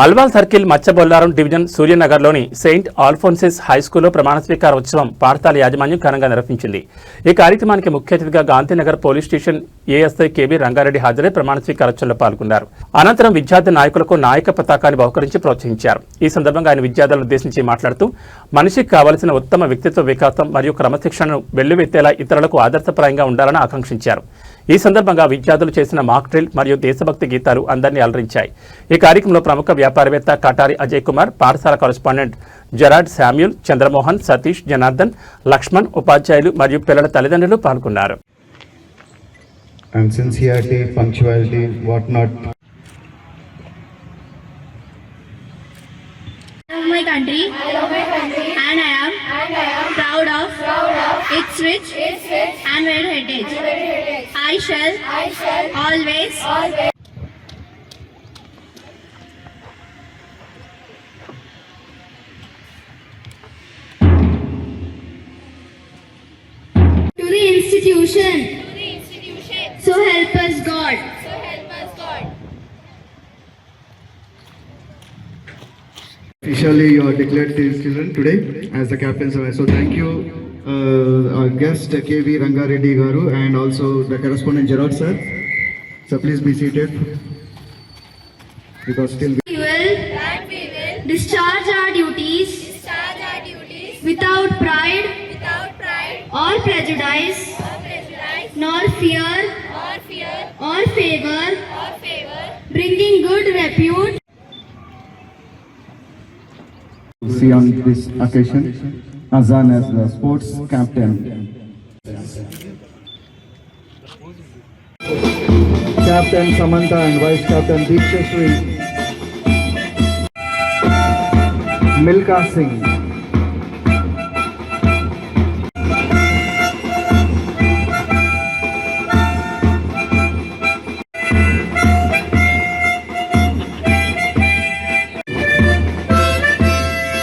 Alwal circle Macchabollaram division సూర్యనగర్లోని saint Alphonsus హైస్కూల్లో ప్రమాణ స్వీకార ఉత్సవం పాఠశాల యాజమాన్యం ఘనంగా నిర్వహించింది. ఈ కార్యక్రమానికి ముఖ్య అతిథిగా Gandhinagar police station ASI KB Rangareddy హాజరై ప్రమాణ స్వీకారోత్సవంలో పాల్గొన్నారు. అనంతరం విద్యార్థి నాయకులకు నాయక పతాకాన్ని బహుకరించి ప్రోత్సహించారు. ఈ సందర్భంగా ఆయన విద్యార్థులను ఉద్దేశించి మాట్లాడుతూ మనిషికి కావలసిన ఉత్తమ వ్యక్తిత్వ వికాసం మరియు క్రమశిక్షణను వెల్లువెత్తేలా ఇతరులకు ఆదర్శప్రాయంగా ఉండాలని ఆకాంక్షించారు. ఈ సందర్భంగా విద్యార్థులు చేసిన మాక్ డ్రిల్ మరియు దేశభక్తి గీతాలు అందరినీ అలరించాయి. ఈ కార్యక్రమంలో ప్రముఖ వ్యాపారవేత్త కటారి అజయ్ కుమార్, పాఠశాల correspondent Jared Samuel, Chandramohan, Satish, Janardhan, Lakshman, ఉపాధ్యాయులు మరియు పిల్లల తల్లిదండ్రులు పాల్గొన్నారు. And sincerity, punctuality, whatnot. My country, and I am proud of its rich and varied heritage. I shall always to the institution. So help us God. Officially, you are declared these children today as the captains of. So thank you, our guest KV Rangareddy garu, and also the correspondent Gerard sir. So please be seated. Because still We will discharge our duties without pride or prejudice, nor fear or favor, bringing good repute. see on this occasion Azan as the sports captain. Captain Samantha and Vice Captain Deeksha Sri, Milka Singh,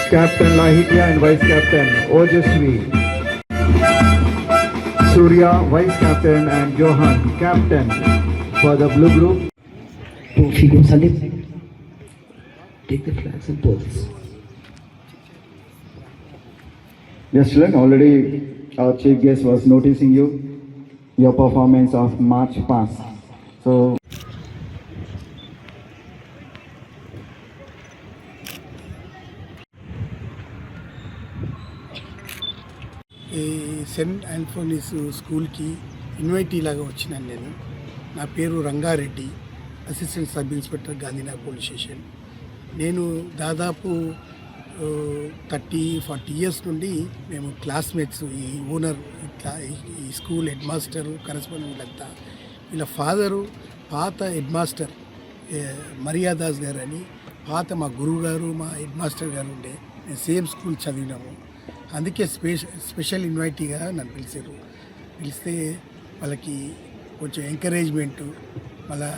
Captain Lahitya and Vice Captain Ojasvi, Surya Vice Captain and Johan Captain for the blue group. Figo Salim, take the flags and poles. Yes, children, already our chief guest was noticing your performance of March past. So saint Alphonsus స్కూల్కి invitee లాగా వచ్చినాను నేను. నా పేరు Rangareddy, assistant sub inspector Gandhinagar police station. నేను దాదాపు 30-40 years నుండి మేము క్లాస్మేట్స్. ఈ ఓనర్ ఇట్లా ఈ స్కూల్ హెడ్ మాస్టర్ కరెస్పాండెంట్ వీళ్ళంతా, వీళ్ళ ఫాదరు పాత హెడ్ మాస్టర్ మర్యాదాస్ గారు అని, పాత మా గురువు గారు మా హెడ్ మాస్టర్ గారు ఉండే. మేము సేమ్ స్కూల్ చదివినాము. అందుకే స్పెషల్ ఇన్వైటీగా నన్ను పిలిచారు. పిలిస్తే వాళ్ళకి కొంచెం ఎంకరేజ్మెంటు, మళ్ళా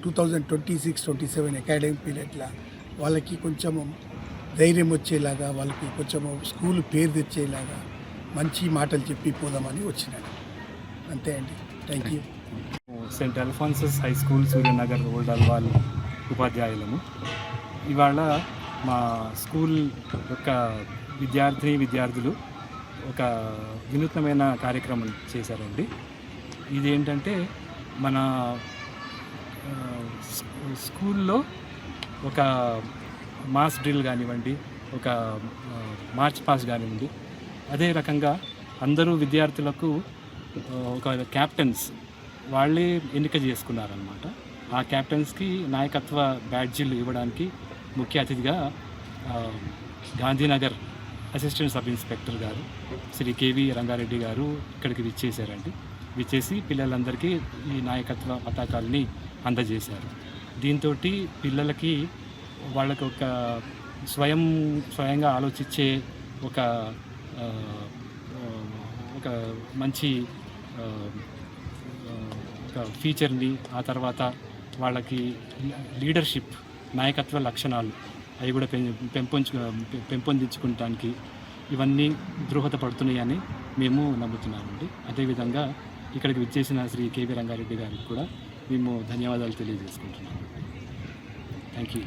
2026-27 అకాడమిక్ పీరియడ్లో వాళ్ళకి కొంచెం ధైర్యం వచ్చేలాగా, వాళ్ళకి కొంచెం స్కూల్ పేరు తెచ్చేలాగా మంచి మాటలు చెప్పి పోదామని వచ్చినాను. అంతే అండి. Thank you. Saint Alphonsus high school Suryanagar old Alwal ఉపాధ్యాయులము. ఇవాళ మా స్కూల్ యొక్క విద్యార్థులు ఒక వినూత్నమైన కార్యక్రమం చేశారండి. ఇది ఏంటంటే మన స్కూల్లో ఒక మాస్ డ్రిల్ కానివ్వండి, ఒక మార్చ్ పాస్ కానివ్వండి, అదే రకంగా అందరూ విద్యార్థులకు ఒక క్యాప్టెన్స్ వాళ్ళే ఎన్నిక చేసుకున్నారనమాట. ఆ క్యాప్టెన్స్కి నాయకత్వ బ్యాడ్జీలు ఇవ్వడానికి ముఖ్య అతిథిగా గాంధీనగర్ అసిస్టెంట్ సబ్ ఇన్స్పెక్టర్ గారు శ్రీ కేవీ రంగారెడ్డి గారు ఇక్కడికి విచ్చేశారండి. విచ్చేసి పిల్లలందరికీ ఈ నాయకత్వ పతాకాలని అందజేశారు. దీంతో పిల్లలకి వాళ్ళకి ఒక స్వయంగా ఆలోచించే ఒక మంచి ఒక ఫీచర్ని, ఆ తర్వాత వాళ్ళకి లీడర్షిప్ నాయకత్వ లక్షణాలు అవి కూడా పెంపొందించుకోవడానికి ఇవన్నీ దోహదపడుతున్నాయని మేము నమ్ముతున్నామండి. అదేవిధంగా ఇక్కడికి విచ్చేసిన శ్రీ కేవీ రంగారెడ్డి గారికి కూడా మేము ధన్యవాదాలు తెలియజేసుకుంటున్నాము. Thank you